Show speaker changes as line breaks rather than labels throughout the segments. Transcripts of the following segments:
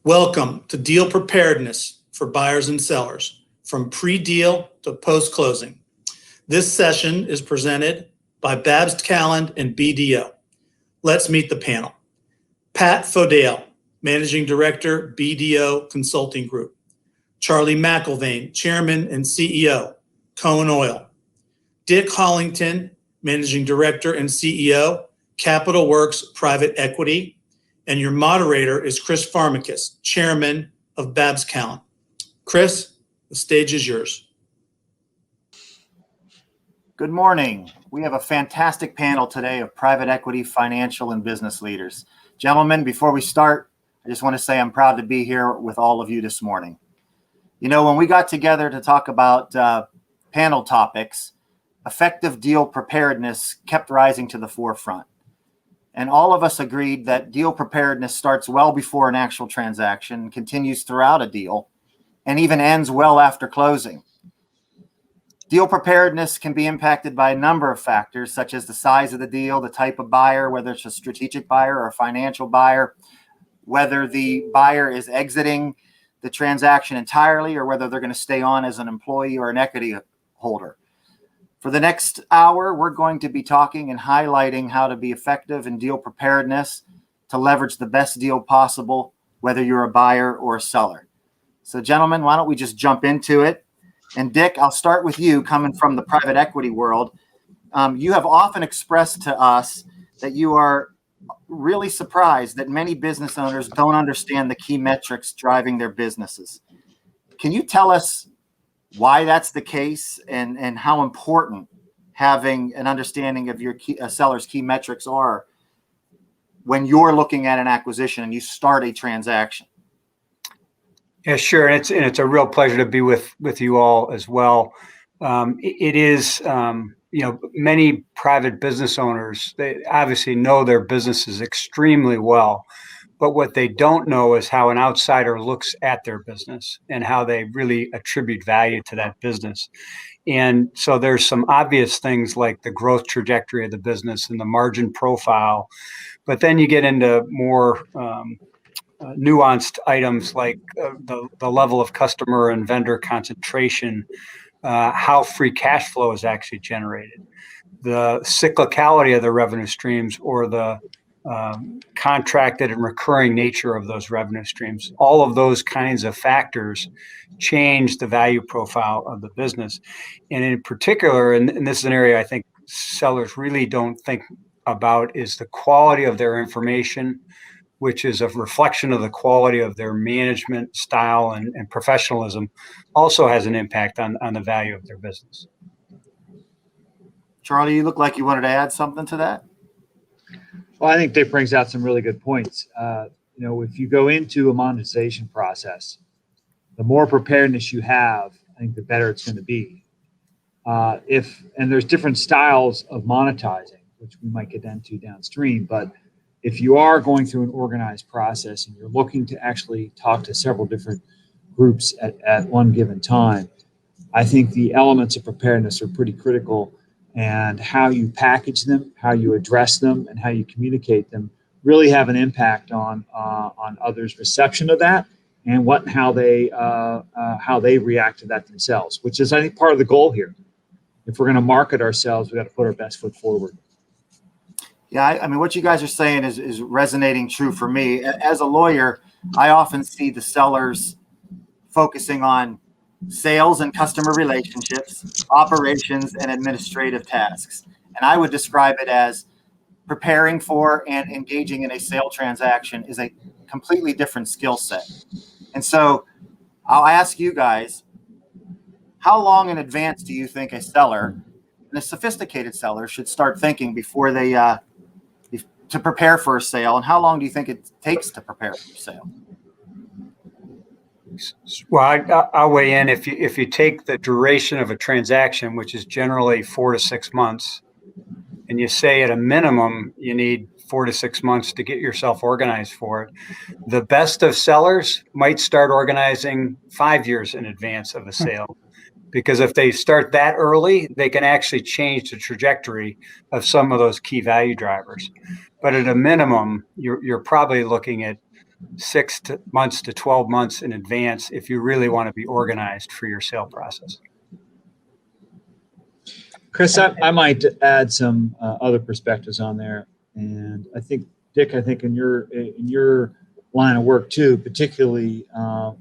Welcome to Deal Preparedness for buyers and sellers, from pre-deal to post-closing. This session is presented by Babs Calland and BDO. Let's meet the panel. Pat Fodale, Managing Director, BDO Consulting Group. Charlie McIlvaine, Chairman and CEO, Cohen Oil. Dick Hollington, Managing Director and CEO, Capital Works Private Equity. And your moderator is Chris Farmakas, Chairman of Babs Calland. Chris, the stage is yours.
Good morning. We have a fantastic panel today of private equity, financial, and business leaders. Gentlemen, before we start, I just want to say I'm proud to be here with all of you this morning. You know, when we got together to talk about panel topics, effective deal preparedness kept rising to the forefront. And all of us agreed that deal preparedness starts well before an actual transaction, continues throughout a deal, and even ends well after closing. Deal preparedness can be impacted by a number of factors, such as the size of the deal, the type of buyer, whether it's a strategic buyer or a financial buyer, whether the buyer is exiting the transaction entirely or whether they're going to stay on as an employee or an equity holder. For the next hour, we're going to be talking and highlighting how to be effective in deal preparedness to leverage the best deal possible, whether you're a buyer or a seller. So gentlemen, why don't we just jump into it? And Dick, I'll start with you coming from the private equity world. You have often expressed to us that you are really surprised that many business owners don't understand the key metrics driving their businesses. Can you tell us why that's the case and how important having an understanding of your seller's key metrics are when you're looking at an acquisition and you start a transaction?
Yeah, sure. And it's a real pleasure to be with you all as well. It is, many private business owners, they obviously know their businesses extremely well. But what they don't know is how an outsider looks at their business and how they really attribute value to that business. And so there's some obvious things like the growth trajectory of the business and the margin profile. But then you get into more nuanced items like the level of customer and vendor concentration, how free cash flow is actually generated, the cyclicality of the revenue streams, or the contracted and recurring nature of those revenue streams. All of those kinds of factors change the value profile of the business. And in particular, and this is an area I think sellers really don't think about, is the quality of their information, which is a reflection of the quality of their management style and professionalism, also has an impact on the value of their business.
Charlie, you look like you wanted to add something to that.
Well, I think Dick brings out some really good points. If you go into a monetization process, the more preparedness you have, I think the better it's going to be. And there's different styles of monetizing, which we might get into downstream. But if you are going through an organized process and you're looking to actually talk to several different groups at one given time, I think the elements of preparedness are pretty critical. And how you package them, how you address them, and how you communicate them really have an impact on others' reception of that and how they react to that themselves, which is, I think, part of the goal here. If we're going to market ourselves, we got to put our best foot forward.
Yeah, I mean, what you guys are saying is resonating true for me. As a lawyer, I often see the sellers focusing on sales and customer relationships, operations, and administrative tasks. And I would describe it as preparing for and engaging in a sale transaction is a completely different skill set. And so I'll ask you guys, how long in advance do you think a seller, and a sophisticated seller, should start thinking before they to prepare for a sale? And how long do you think it takes to prepare for a sale?
Well, I'll weigh in. If you take the duration of a transaction, which is generally 4 to 6 months, and you say at a minimum you need 4 to 6 months to get yourself organized for it, the best of sellers might start organizing 5 years in advance of a sale. Because if they start that early, they can actually change the trajectory of some of those key value drivers. But at a minimum, you're probably looking at 6 months to 12 months in advance if you really want to be organized for your sale process.
Chris, I might add some other perspectives on there, and I think Dick, in your line of work too, particularly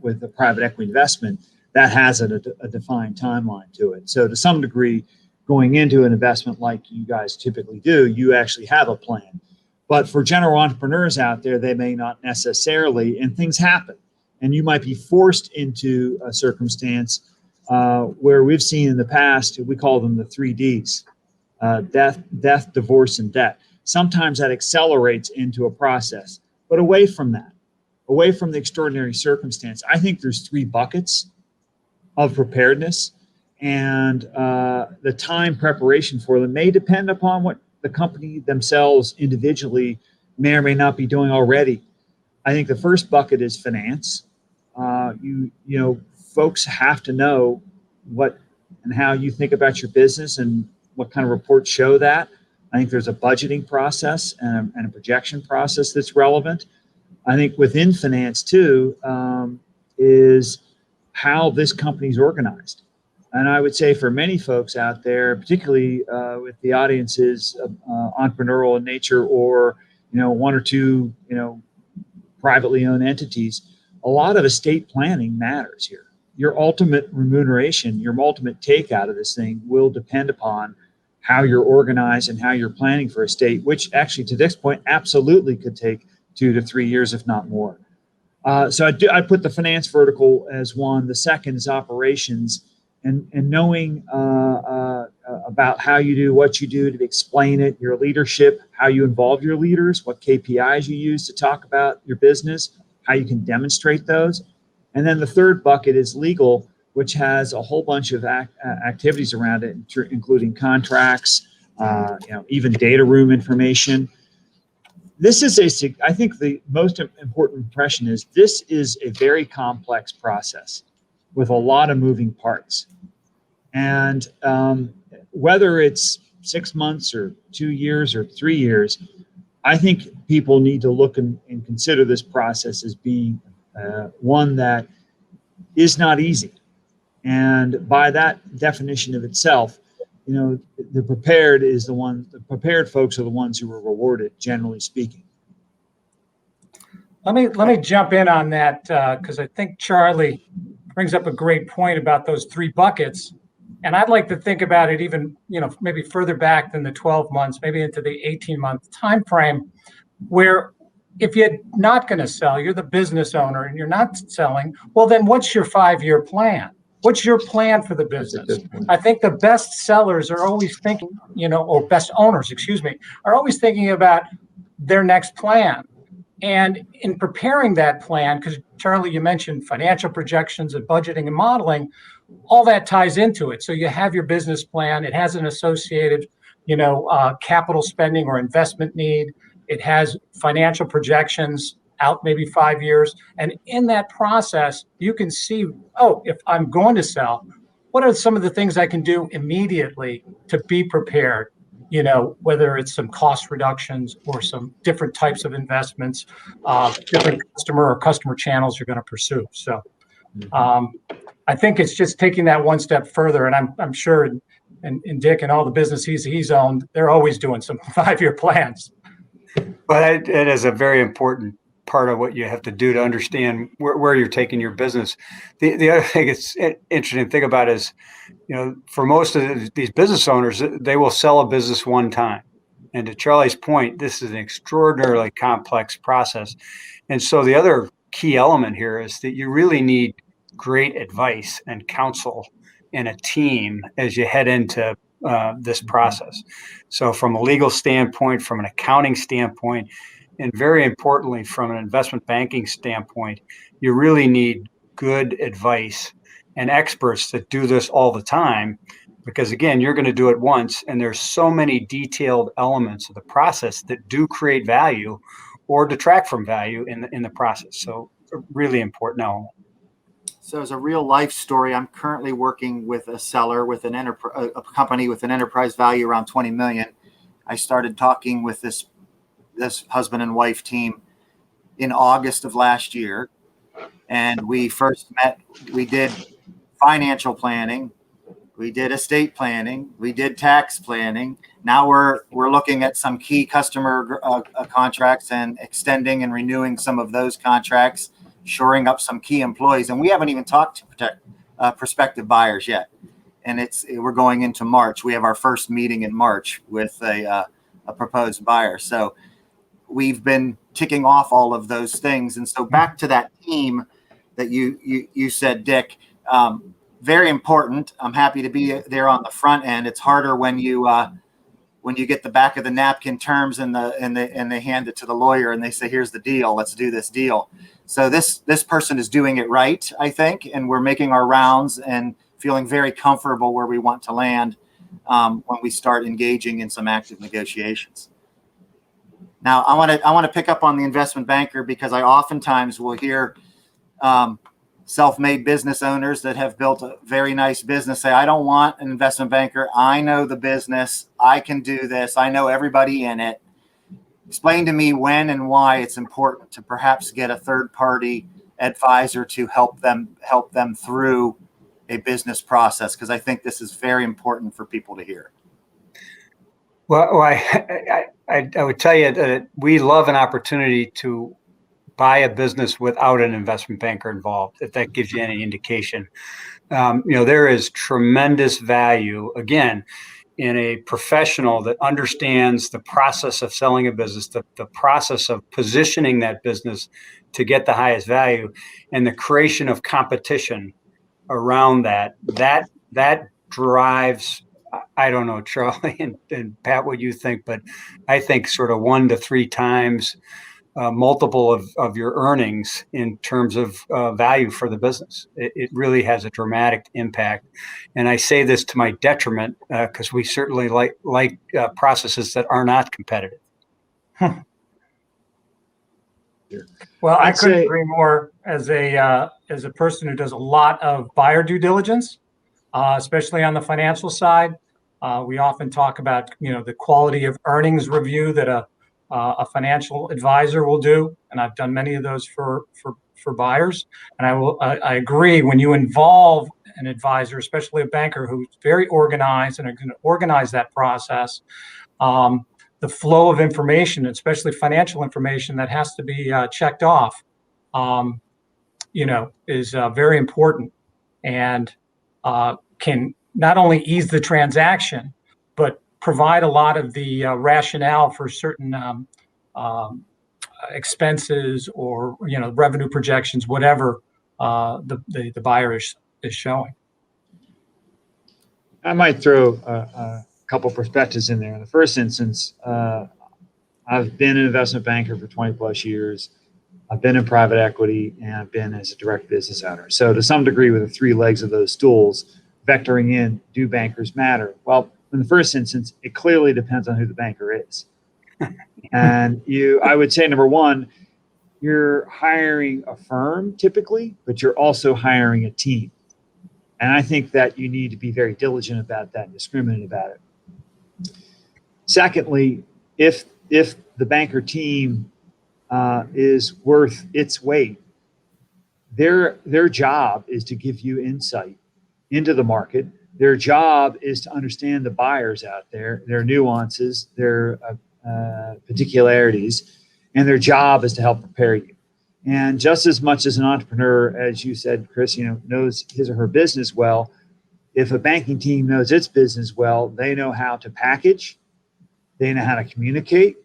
with the private equity investment, that has a defined timeline to it. So to some degree, going into an investment like you guys typically do, you actually have a plan. But for general entrepreneurs out there, they may not necessarily, and things happen, and you might be forced into a circumstance where we've seen in the past, we call them the 3Ds, death, divorce, and debt. Sometimes that accelerates into a process, but away from that, away from the extraordinary circumstance, I think there's 3 buckets of preparedness, and the time preparation for them may depend upon what the company themselves individually may or may not be doing already. I think the first bucket is finance. You know, folks have to know what and how you think about your business and what kind of reports show that. I think there's a budgeting process and a projection process that's relevant. I think within finance too is how this company's organized. And I would say for many folks out there, particularly with the audiences entrepreneurial in nature, or 1 or 2 privately owned entities, a lot of estate planning matters here. Your ultimate remuneration, your ultimate take out of this thing will depend upon how you're organized and how you're planning for estate, which actually to this point absolutely could take 2 to 3 years, if not more. So I put the finance vertical as one. The second is operations, and knowing about how you do what you do to explain it, your leadership, how you involve your leaders, what KPIs you use to talk about your business, how you can demonstrate those. And then the third bucket is legal, which has a whole bunch of activities around it, including contracts, even data room information. This is I think the most important impression is this is a very complex process with a lot of moving parts. And whether it's 6 months or 2 years or 3 years, I think people need to look and consider this process as being one that is not easy. And by that definition of itself, the prepared folks are the ones who are rewarded, generally speaking.
Let me jump in on that because I think Charlie brings up a great point about those 3 buckets. And I'd like to think about it even, maybe further back than the 12 months, maybe into the 18-month time frame, where if you're not going to sell, you're the business owner and you're not selling, well, then what's your 5-year plan? What's your plan for the business? I think the best sellers are always thinking, or best owners, are always thinking about their next plan. And in preparing that plan, because Charlie, you mentioned financial projections and budgeting and modeling, all that ties into it. So you have your business plan. It has an associated, capital spending or investment need. It has financial projections out maybe 5 years. And in that process, you can see, if I'm going to sell, what are some of the things I can do immediately to be prepared? Whether it's some cost reductions or some different types of investments, different customer channels you're going to pursue. So I think it's just taking that one step further. And I'm sure, and Dick and all the business he's owned, they're always doing some 5-year plans.
But it is a very important part of what you have to do to understand where you're taking your business. The other thing it's interesting to think about is, for most of these business owners, they will sell a business one time. And to Charlie's point, this is an extraordinarily complex process. And so the other key element here is that you really need great advice and counsel and a team as you head into this process. So from a legal standpoint, from an accounting standpoint, and very importantly, from an investment banking standpoint, you really need good advice and experts that do this all the time, because again, you're going to do it once, and there's so many detailed elements of the process that do create value or detract from value in the process. So a really important element.
So as a real life story, I'm currently working with a seller with a company with an enterprise value around 20 million. I started talking with this husband and wife team in August of last year. And we first met, we did financial planning, we did estate planning, we did tax planning. Now we're looking at some key customer contracts and extending and renewing some of those contracts, shoring up some key employees. And we haven't even talked to prospective buyers yet. And we're going into March. We have our first meeting in March with a proposed buyer. So we've been ticking off all of those things. And so back to that team that you said, Dick, very important. I'm happy to be there on the front end. It's harder when you get the back of the napkin terms and they hand it to the lawyer and they say, here's the deal, let's do this deal. So this person is doing it right, I think, and we're making our rounds and feeling very comfortable where we want to land when we start engaging in some active negotiations. Now, I want to pick up on the investment banker, because I oftentimes will hear self-made business owners that have built a very nice business say, I don't want an investment banker. I know the business. I can do this. I know everybody in it. Explain to me when and why it's important to perhaps get a third-party advisor to help them through a business process, because I think this is very important for people to hear.
Well, I would tell you that we love an opportunity to buy a business without an investment banker involved, if that gives you any indication. There is tremendous value, again, in a professional that understands the process of selling a business, the process of positioning that business to get the highest value, and the creation of competition around that drives, I don't know, Charlie and Pat, what you think, but I think sort of 1 to 3 times multiple of your earnings in terms of value for the business. It really has a dramatic impact. And I say this to my detriment because we certainly like processes that are not competitive.
Well, I couldn't agree more. As a person who does a lot of buyer due diligence, especially on the financial side, we often talk about the quality of earnings review that a financial advisor will do, and I've done many of those for buyers. And I agree, when you involve an advisor, especially a banker who's very organized and are going to organize that process, the flow of information, especially financial information that has to be checked off, is very important, and can not only ease the transaction, but provide a lot of the rationale for certain expenses or revenue projections, whatever the buyer is showing.
I might throw a couple perspectives in there. In the first instance, I've been an investment banker for 20 plus years. I've been in private equity, and I've been as a direct business owner. So to some degree, with the 3 legs of those stools, vectoring in, do bankers matter? Well, in the first instance, it clearly depends on who the banker is. And I would say, number one, you're hiring a firm typically, but you're also hiring a team. And I think that you need to be very diligent about that and discriminate about it. Secondly, if the banker team is worth its weight, their job is to give you insight into the market. Their job is to understand the buyers out there, their nuances, their particularities, and their job is to help prepare you. And just as much as an entrepreneur, as you said, Chris, knows his or her business well, if a banking team knows its business well, they know how to package, they know how to communicate,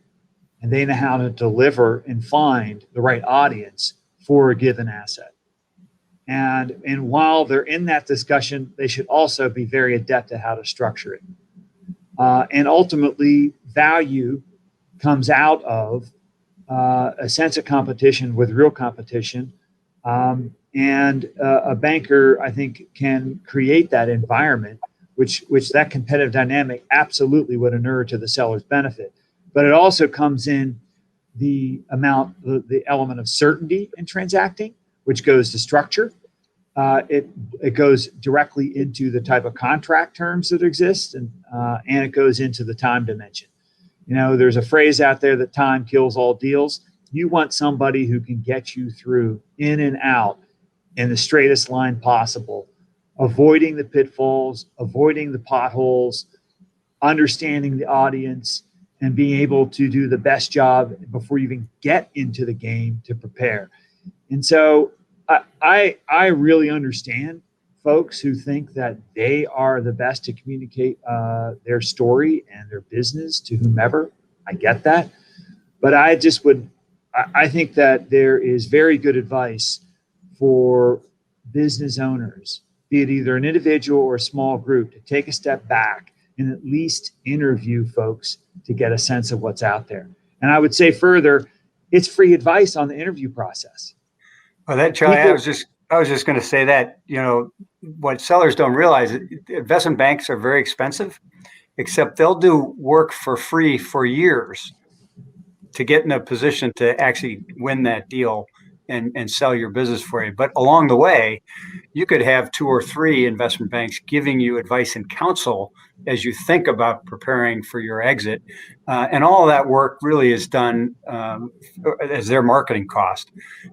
and they know how to deliver and find the right audience for a given asset. And while they're in that discussion, they should also be very adept at how to structure it. And ultimately, value comes out of a sense of competition with real competition. And a banker, I think, can create that environment, which that competitive dynamic absolutely would inure to the seller's benefit. But it also comes in the element of certainty in transacting, which goes to structure. It goes directly into the type of contract terms that exist, and it goes into the time dimension. There's a phrase out there that time kills all deals. You want somebody who can get you through in and out in the straightest line possible, avoiding the pitfalls, avoiding the potholes, understanding the audience, and being able to do the best job before you even get into the game to prepare. And so I really understand folks who think that they are the best to communicate their story and their business to whomever. I get that. But I think that there is very good advice for business owners, be it either an individual or a small group, to take a step back and at least interview folks to get a sense of what's out there. And I would say further, it's free advice on the interview process.
Well, that, Charlie, I was just going to say that, what sellers don't realize, investment banks are very expensive, except they'll do work for free for years to get in a position to actually win that deal and sell your business for you. But along the way, you could have 2 or 3 investment banks giving you advice and counsel as you think about preparing for your exit. And all of that work really is done as their marketing cost.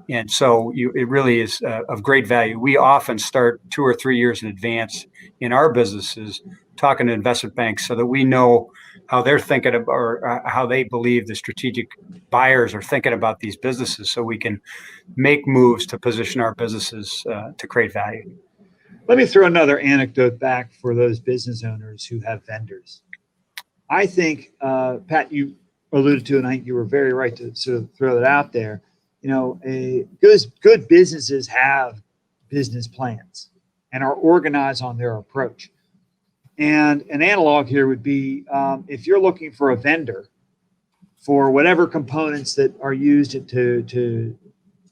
And so it really is of great value. We often start 2 or 3 years in advance in our businesses talking to investment banks so that we know how they're thinking about, or how they believe the strategic buyers are thinking about these businesses, so we can make moves to position our businesses to create value.
Let me throw another anecdote back for those business owners who have vendors. I think, Pat, you alluded to, and I think you were very right to sort of throw that out there. Good businesses have business plans and are organized on their approach. And an analog here would be if you're looking for a vendor for whatever components that are used to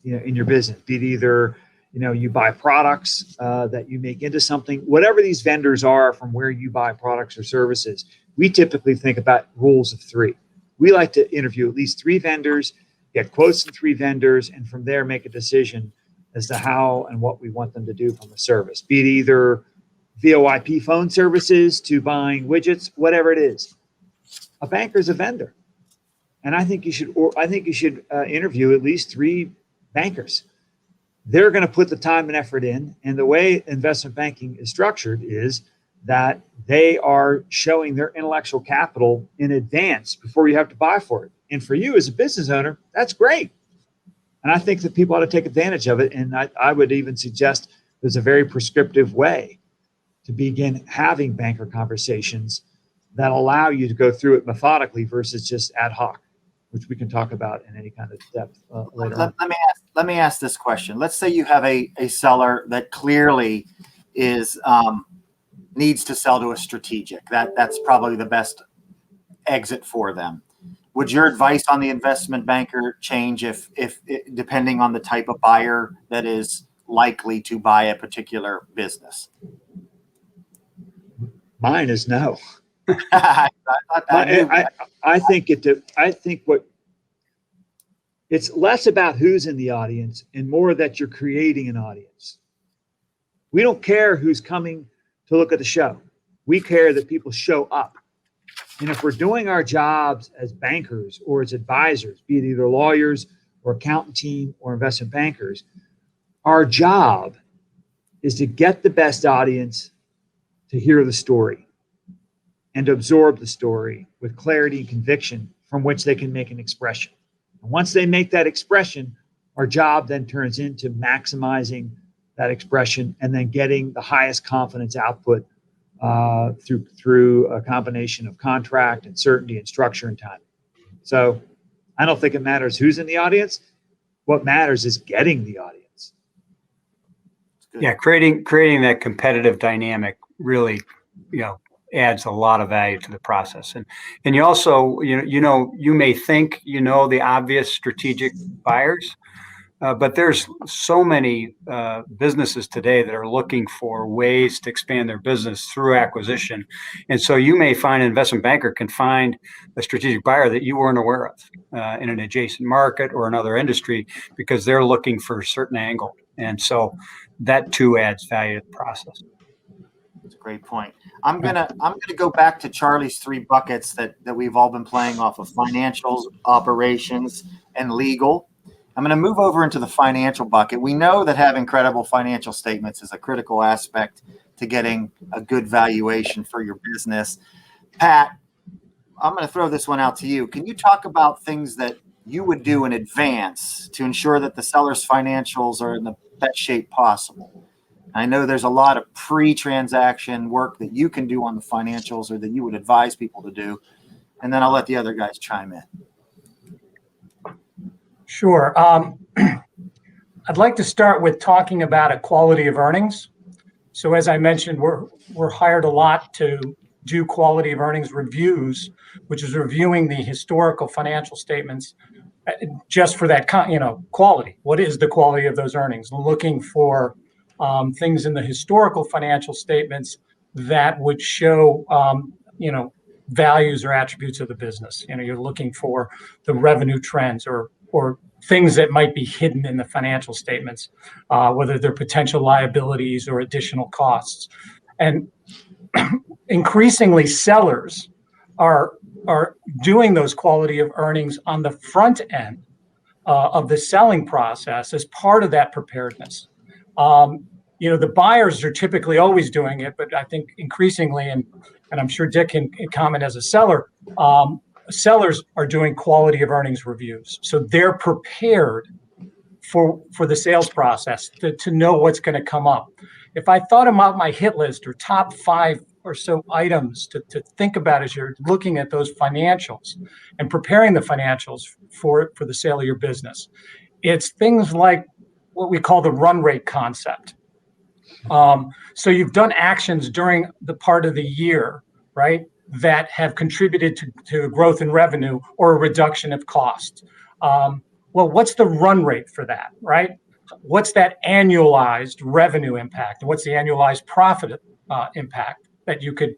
in your business, be it either you buy products that you make into something, whatever these vendors are from where you buy products or services, we typically think about rules of 3. We like to interview at least 3 vendors, get quotes from 3 vendors, and from there make a decision as to how and what we want them to do from a service, be it either VoIP phone services to buying widgets, whatever it is. A banker is a vendor, and I think you should interview at least 3 bankers. They're going to put the time and effort in, and the way investment banking is structured is that they are showing their intellectual capital in advance before you have to buy for it. And for you as a business owner, that's great. And I think that people ought to take advantage of it. And I would even suggest there's a very prescriptive way to begin having banker conversations that allow you to go through it methodically versus just ad hoc, which we can talk about in any kind of depth later on.
Let me ask this question. Let's say you have a seller that clearly is needs to sell to a strategic. That's probably the best exit for them. Would your advice on the investment banker change if depending on the type of buyer that is likely to buy a particular business?
Mine is no.
I
think it's less about who's in the audience and more that you're creating an audience. We don't care who's coming to look at the show. We care that people show up. And if we're doing our jobs as bankers or as advisors, be it either lawyers or accountant team or investment bankers, our job is to get the best audience to hear the story and to absorb the story with clarity and conviction from which they can make an expression. And once they make that expression, our job then turns into maximizing that expression and then getting the highest confidence output through a combination of contract and certainty and structure and time. So I don't think it matters who's in the audience. What matters is getting the audience.
Yeah, creating that competitive dynamic really, adds a lot of value to the process. And you also, you may think the obvious strategic buyers, but there's so many businesses today that are looking for ways to expand their business through acquisition. And so you may find an investment banker can find a strategic buyer that you weren't aware of in an adjacent market or another industry because they're looking for a certain angle. And so that too adds value to the process.
Great point. I'm gonna go back to Charlie's 3 buckets that we've all been playing off of: financials, operations, and legal. I'm going to move over into the financial bucket. We know that having credible financial statements is a critical aspect to getting a good valuation for your business. Pat, I'm going to throw this one out to you. Can you talk about things that you would do in advance to ensure that the seller's financials are in the best shape possible? I know there's a lot of pre-transaction work that you can do on the financials or that you would advise people to do. And then I'll let the other guys chime in.
Sure. I'd like to start with talking about a quality of earnings. So as I mentioned, we're hired a lot to do quality of earnings reviews, which is reviewing the historical financial statements just for that, quality. What is the quality of those earnings? Looking for things in the historical financial statements that would show, values or attributes of the business. You're looking for the revenue trends or things that might be hidden in the financial statements, whether they're potential liabilities or additional costs. And increasingly, sellers are doing those quality of earnings on the front end of the selling process as part of that preparedness. The buyers are typically always doing it, but I think increasingly, and I'm sure Dick can comment as a seller, sellers are doing quality of earnings reviews. So they're prepared for the sales process to know what's going to come up. If I thought about my hit list or top 5 or so items to think about as you're looking at those financials and preparing the financials for the sale of your business, it's things like what we call the run rate concept. So you've done actions during the part of the year, right, that have contributed to growth in revenue or a reduction of cost. Well, what's the run rate for that, right? What's that annualized revenue impact? What's the annualized profit impact that you could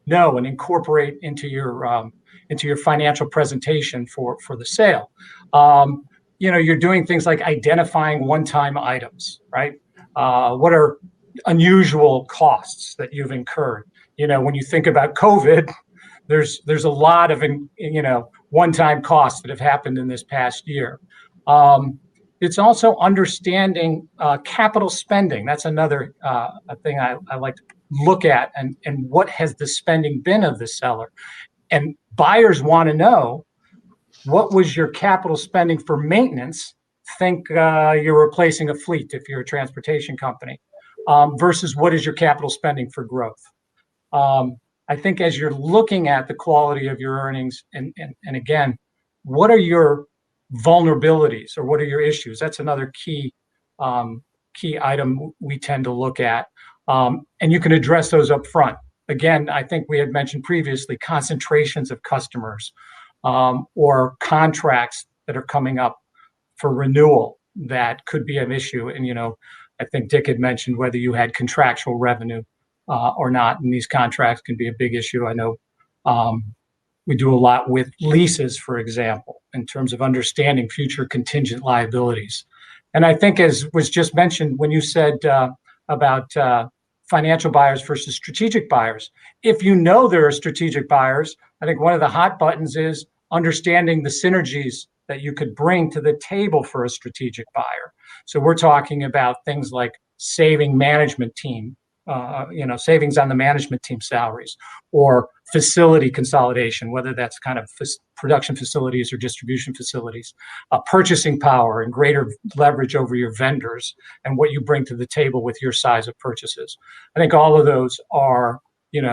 know and incorporate into your financial presentation for the sale? You're doing things like identifying one-time items, right? What are unusual costs that you've incurred? When you think about COVID, there's a lot of one-time costs that have happened in this past year. It's also understanding capital spending. That's another thing I like to look at, and what has the spending been of the seller? And buyers want to know, what was your capital spending for maintenance? Think you're replacing a fleet if you're a transportation company, versus what is your capital spending for growth? I think as you're looking at the quality of your earnings, and again, what are your vulnerabilities or what are your issues? That's another key item we tend to look at, and you can address those up front. Again, I think we had mentioned previously concentrations of customers or contracts that are coming up for renewal that could be an issue. And I think Dick had mentioned whether you had contractual revenue or not, and these contracts can be a big issue. I know we do a lot with leases, for example, in terms of understanding future contingent liabilities. And I think, as was just mentioned when you said about financial buyers versus strategic buyers, if you know there are strategic buyers, I think one of the hot buttons is understanding the synergies that you could bring to the table for a strategic buyer. So we're talking about things like saving management team, savings on the management team salaries, or facility consolidation, whether that's kind of production facilities or distribution facilities, purchasing power and greater leverage over your vendors, and what you bring to the table with your size of purchases. I think all of those are,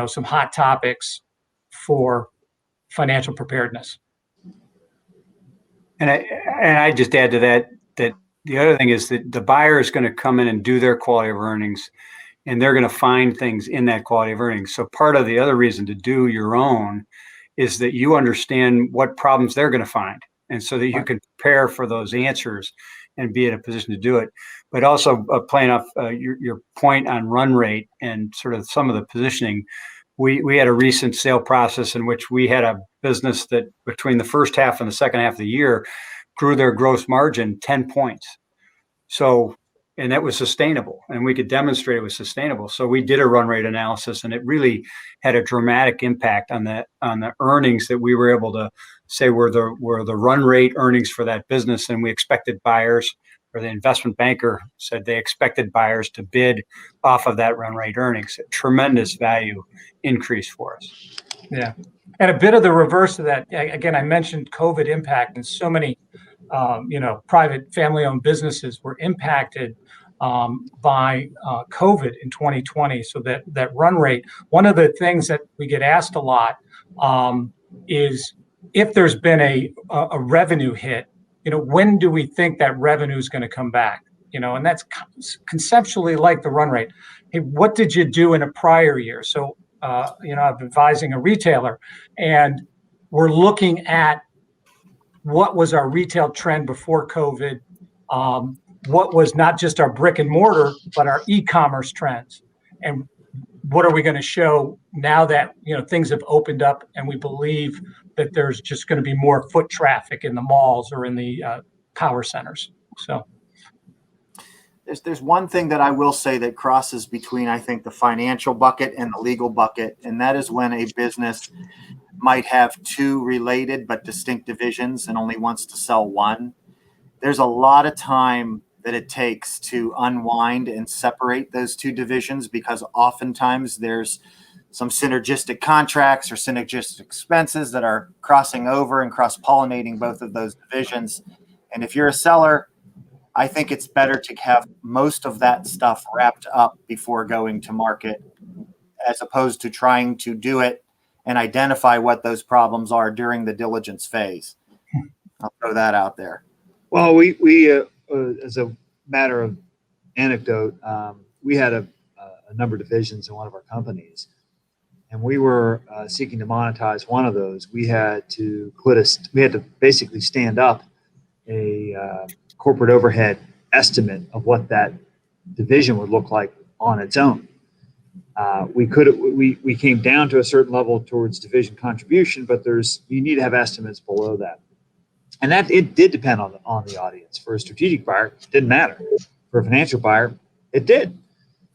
some hot topics for financial preparedness.
And I just add to that the other thing is that the buyer is going to come in and do their quality of earnings, and they're going to find things in that quality of earnings. So part of the other reason to do your own is that you understand what problems they're going to find, and so that you can prepare for those answers and be in a position to do it. But also playing off your point on run rate and sort of some of the positioning, we had a recent sale process in which we had a business that between the first half and the second half of the year grew their gross margin 10 points. So and that was sustainable, and we could demonstrate it was sustainable. So we did a run rate analysis, and it really had a dramatic impact on the earnings that we were able to say were the run rate earnings for that business. And we expected buyers, or the investment banker said they expected buyers to bid off of that run rate earnings. A tremendous value increase for us.
Yeah. And a bit of the reverse of that, again, I mentioned COVID impact, and so many private family-owned businesses were impacted by COVID in 2020. So that run rate, one of the things that we get asked a lot is if there's been a revenue hit, when do we think that revenue is going to come back? And that's conceptually like the run rate. Hey, what did you do in a prior year? So, I'm advising a retailer, and we're looking at what was our retail trend before COVID, what was not just our brick and mortar, but our e-commerce trends, and what are we going to show now that things have opened up, and we believe that there's just going to be more foot traffic in the malls or in the power centers. So
there's one thing that I will say that crosses between, I think, the financial bucket and the legal bucket, and that is when a business might have two related but distinct divisions and only wants to sell one. There's a lot of time that it takes to unwind and separate those two divisions, because oftentimes there's some synergistic contracts or synergistic expenses that are crossing over and cross-pollinating both of those divisions. And if you're a seller, I think it's better to have most of that stuff wrapped up before going to market, as opposed to trying to do it and identify what those problems are during the diligence phase. I'll throw that out there.
Well, we as a matter of anecdote, we had a number of divisions in one of our companies, and we were seeking to monetize one of those. We had to basically stand up a corporate overhead estimate of what that division would look like on its own. We came down to a certain level towards division contribution, but you need to have estimates below that. And that it did depend on the audience. For a strategic buyer, it didn't matter. For a financial buyer, it did.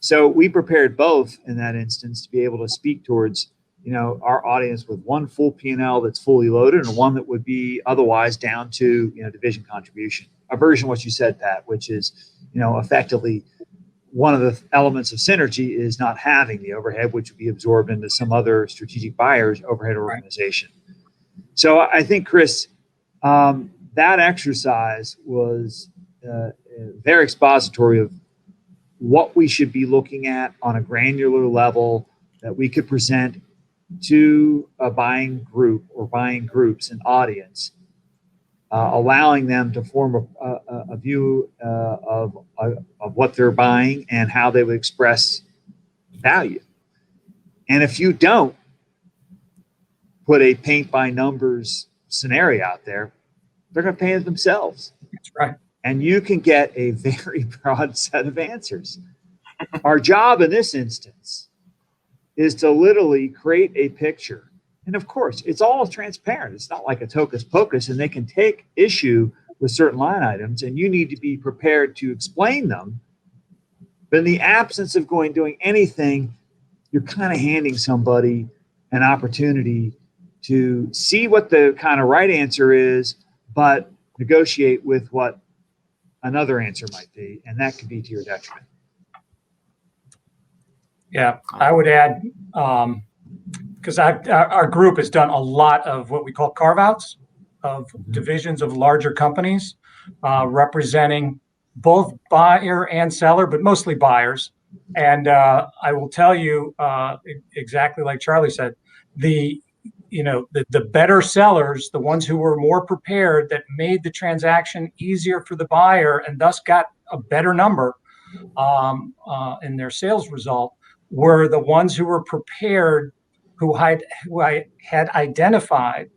So we prepared both in that instance to be able to speak towards our audience with one full P&L that's fully loaded, and one that would be otherwise down to division contribution. A version of what you said, Pat, which is effectively one of the elements of synergy is not having the overhead, which would be absorbed into some other strategic buyer's overhead organization. Right. So I think, Chris, that exercise was very expository of what we should be looking at on a granular level that we could present to a buying group or buying groups and audience, allowing them to form a view of what they're buying and how they would express value. And if you don't put a paint by numbers scenario out there, they're going to paint it themselves.
That's right.
And you can get a very broad set of answers. Our job in this instance is to literally create a picture. And of course, it's all transparent. It's not like a hocus pocus, and they can take issue with certain line items, and you need to be prepared to explain them. But in the absence of doing anything, you're kind of handing somebody an opportunity to see what the kind of right answer is, but negotiate with what another answer might be, and that could be to your detriment.
Yeah, I would add, because our group has done a lot of what we call carve-outs of divisions of larger companies, representing both buyer and seller, but mostly buyers. And I will tell you, exactly like Charlie said, the better sellers, the ones who were more prepared, that made the transaction easier for the buyer and thus got a better number in their sales result, were the ones who were prepared, who I had identified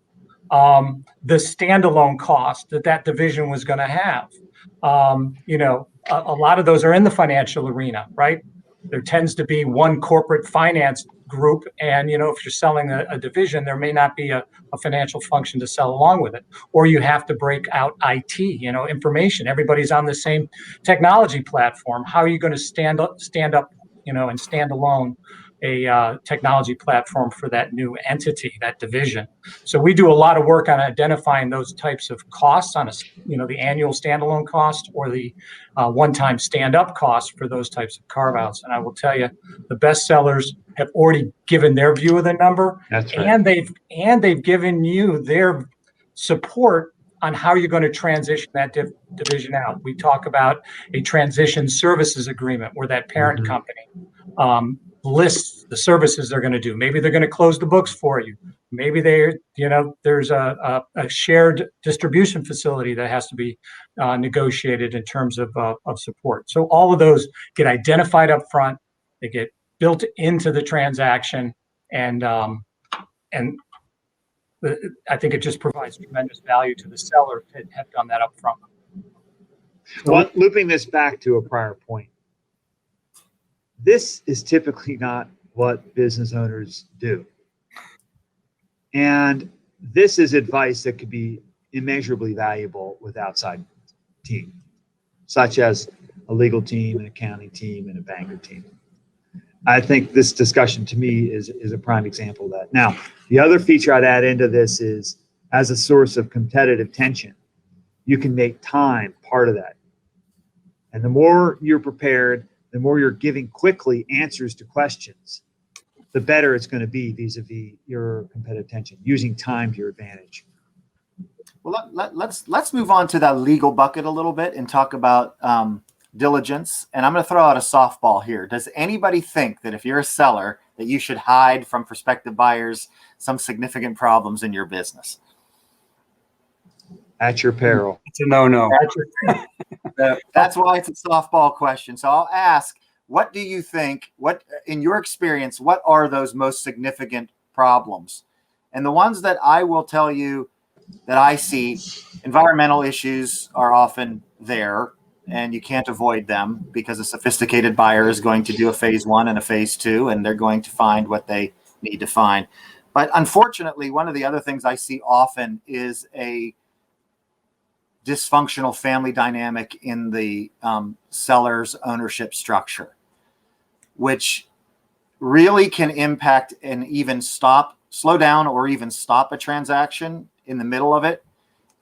the standalone cost that division was going to have. A lot of those are in the financial arena, right? There tends to be one corporate finance group. And, if you're selling a division, there may not be a financial function to sell along with it. Or you have to break out IT, information. Everybody's on the same technology platform. How are you going to stand up, and stand alone a technology platform for that new entity, that division? So we do a lot of work on identifying those types of costs on the annual standalone cost or the one-time stand-up cost for those types of carve-outs. And I will tell you, the best sellers have already given their view of the number.
That's right.
And they've given you their support on how you're going to transition that division out. We talk about a transition services agreement where that parent company lists the services they're going to do. Maybe they're going to close the books for you. Maybe there's a shared distribution facility that has to be negotiated in terms of support. So all of those get identified up front. They get built into the transaction, and I think it just provides tremendous value to the seller to have done that up front.
Well, looping this back to a prior point, this is typically not what business owners do. And this is advice that could be immeasurably valuable with outside team, such as a legal team, an accounting team, and a banker team. I think this discussion to me is a prime example of that. Now, the other feature I'd add into this is, as a source of competitive tension, you can make time part of that. And the more you're prepared, the more you're giving quickly answers to questions, the better it's going to be vis-a-vis your competitive tension, using time to your advantage.
Well, let's move on to that legal bucket a little bit and talk about diligence. And I'm going to throw out a softball here. Does anybody think that if you're a seller, that you should hide from prospective buyers some significant problems in your business?
At your peril.
It's a no.
That's why it's a softball question. So I'll ask, what do you think, in your experience, what are those most significant problems? And the ones that I will tell you that I see, environmental issues are often there, and you can't avoid them because a sophisticated buyer is going to do a phase 1 and a phase 2, and they're going to find what they need to find. But unfortunately, one of the other things I see often is a dysfunctional family dynamic in the seller's ownership structure, which really can impact and even slow down or even stop a transaction in the middle of it.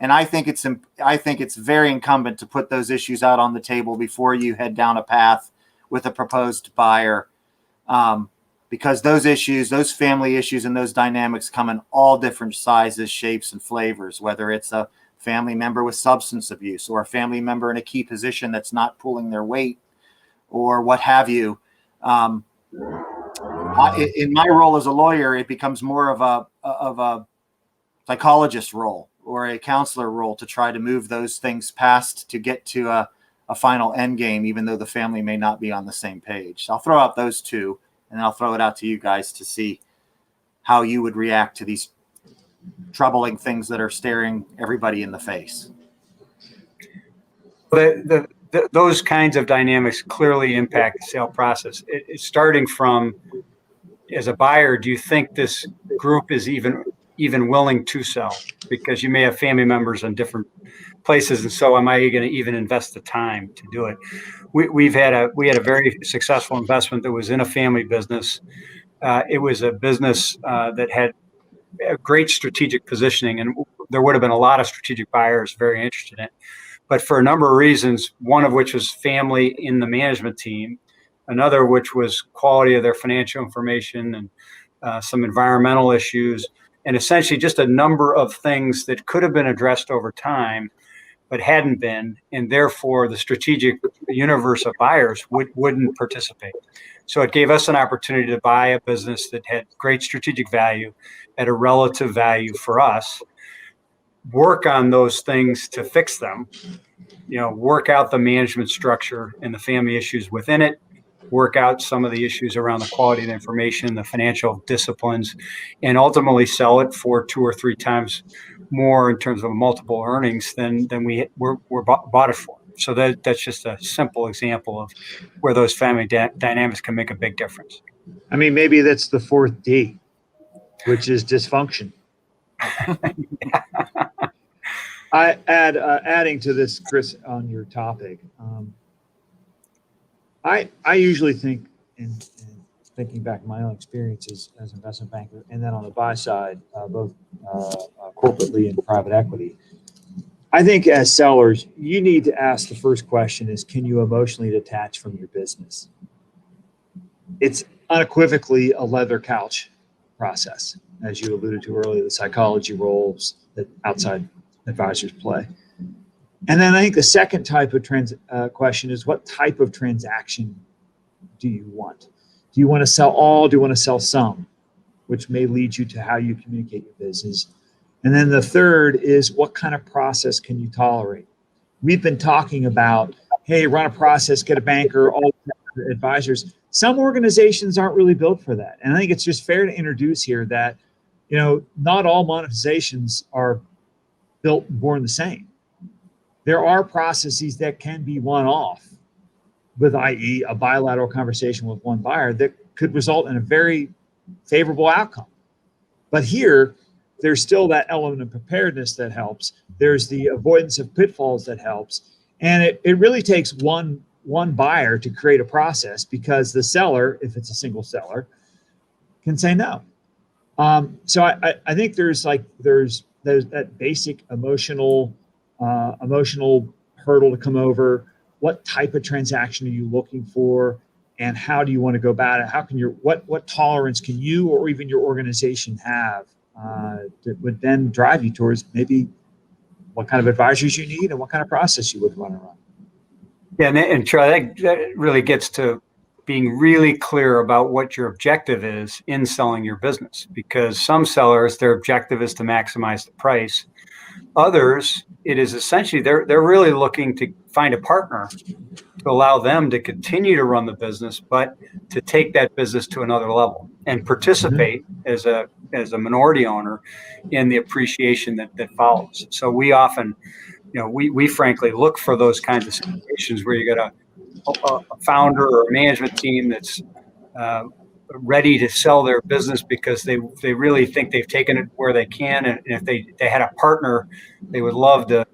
And I think it's very incumbent to put those issues out on the table before you head down a path with a proposed buyer, because those issues, those family issues and those dynamics come in all different sizes, shapes, and flavors, whether it's a family member with substance abuse or a family member in a key position that's not pulling their weight or what have you. In my role as a lawyer, it becomes more of a psychologist role or a counselor role to try to move those things past to get to a final end game, even though the family may not be on the same page. So I'll throw out those two, and then I'll throw it out to you guys to see how you would react to these troubling things that are staring everybody in the face.
Those kinds of dynamics clearly impact the sale process. It's starting from, as a buyer, do you think this group is even willing to sell? Because you may have family members in different places, and so am I going to even invest the time to do it? We had a very successful investment that was in a family business. It was a business that had a great strategic positioning, and there would have been a lot of strategic buyers very interested in it. But for a number of reasons, one of which was family in the management team, another which was quality of their financial information and some environmental issues, and essentially just a number of things that could have been addressed over time, but hadn't been, and therefore the strategic universe of buyers wouldn't participate. So it gave us an opportunity to buy a business that had great strategic value at a relative value for us, work on those things to fix them, work out the management structure and the family issues within it, work out some of the issues around the quality of the information, the financial disciplines, and ultimately sell it for 2 or 3 times more in terms of multiple earnings than we bought it for. So that's just a simple example of where those family dynamics can make a big difference.
I mean, maybe that's the fourth D, which is dysfunction. Adding to this, Chris, on your topic, I usually think, in thinking back my own experiences as an investment banker, and then on the buy side, both corporately and private equity, I think as sellers, you need to ask the first question is, can you emotionally detach from your business? It's unequivocally a leather couch process, as you alluded to earlier, the psychology roles that outside advisors play. And then I think the second type of question is, what type of transaction do you want? Do you want to sell all? Do you want to sell some? Which may lead you to how you communicate your business. And then the third is, what kind of process can you tolerate? We've been talking about, hey, run a process, get a banker, all advisors. Some organizations aren't really built for that. And I think it's just fair to introduce here that, not all monetizations are built and born the same. There are processes that can be one-off with, i.e., a bilateral conversation with one buyer that could result in a very favorable outcome. But here, there's still that element of preparedness that helps. There's the avoidance of pitfalls that helps. And it really takes one buyer to create a process, because the seller, if it's a single seller, can say no. So I think there's that basic emotional hurdle to come over. What type of transaction are you looking for, and how do you want to go about it? How can what tolerance can you or even your organization have that would then drive you towards maybe what kind of advisors you need and what kind of process you would want to run?
Yeah, and Charlie, that really gets to being really clear about what your objective is in selling your business, because some sellers, their objective is to maximize the price. Others, it is essentially they're really looking to find a partner to allow them to continue to run the business, but to take that business to another level and participate as a minority owner in the appreciation that follows. So we often, we frankly look for those kinds of situations where you got a founder or a management team that's ready to sell their business because they really think they've taken it where they can, and if they had a partner, they would love to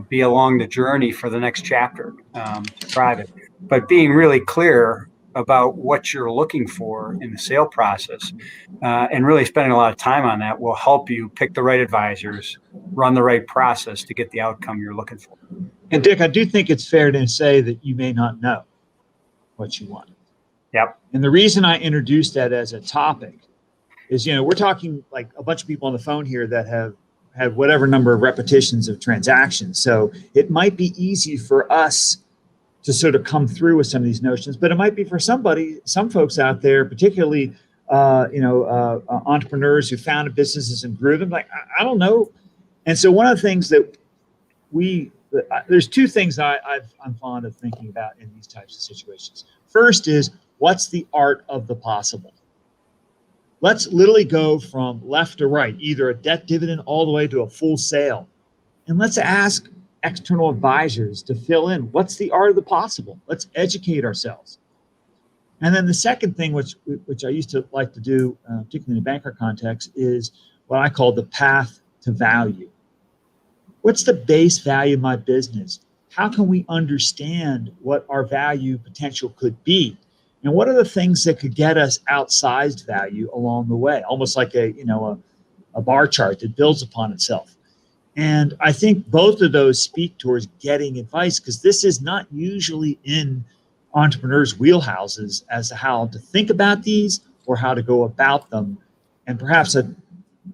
be along the journey for the next chapter to drive it. But being really clear about what you're looking for in the sale process and really spending a lot of time on that will help you pick the right advisors, run the right process to get the outcome you're looking for.
And Dick, I do think it's fair to say that you may not know what you want.
Yep.
And the reason I introduced that as a topic is, we're talking like a bunch of people on the phone here that have had whatever number of repetitions of transactions. So it might be easy for us to sort of come through with some of these notions, but it might be for some folks out there, particularly, entrepreneurs who founded businesses and grew them. Like, I don't know. And so one of the things that there's two things I'm fond of thinking about in these types of situations. First is, what's the art of the possible? Let's literally go from left to right, either a debt dividend all the way to a full sale. And let's ask external advisors to fill in. What's the art of the possible? Let's educate ourselves. And then the second thing, which I used to like to do, particularly in a banker context, is what I call the path to value. What's the base value of my business? How can we understand what our value potential could be? And what are the things that could get us outsized value along the way? Almost like a bar chart that builds upon itself. And I think both of those speak towards getting advice, because this is not usually in entrepreneurs' wheelhouses as to how to think about these or how to go about them. And perhaps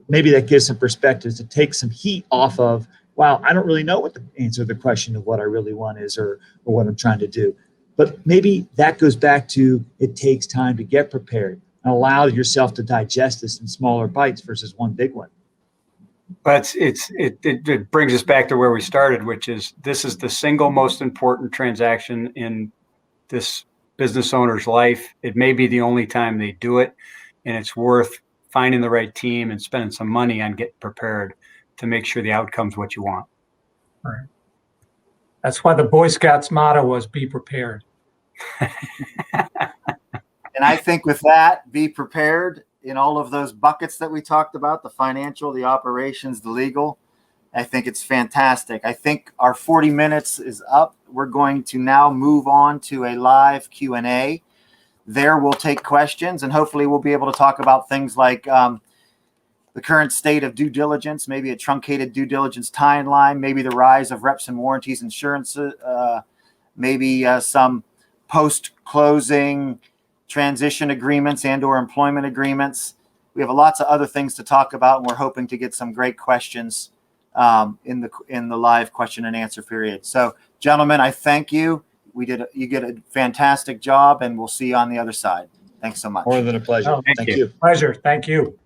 maybe that gives some perspectives to take some heat off of, wow, I don't really know what the answer to the question of what I really want is or what I'm trying to do. But maybe that goes back to, it takes time to get prepared and allow yourself to digest this in smaller bites versus one big one.
But it brings us back to where we started, which is, this is the single most important transaction in this business owner's life. It may be the only time they do it, and it's worth finding the right team and spending some money on getting prepared to make sure the outcome's what you want.
Right. That's why the Boy Scouts motto was "Be prepared."
And I think with that, be prepared in all of those buckets that we talked about, the financial, the operations, the legal. I think it's fantastic. I think our 40 minutes is up. We're going to now move on to a live Q&A. There we'll take questions, and hopefully we'll be able to talk about things like the current state of due diligence, maybe a truncated due diligence timeline, maybe the rise of reps and warranties insurance, maybe some post-closing transition agreements and or employment agreements. We have lots of other things to talk about, and we're hoping to get some great questions in the live question and answer period. So, gentlemen, I thank you. You did a fantastic job, and we'll see you on the other side. Thanks so much.
More than a pleasure.
Oh,
Thank you.
Pleasure. Thank you.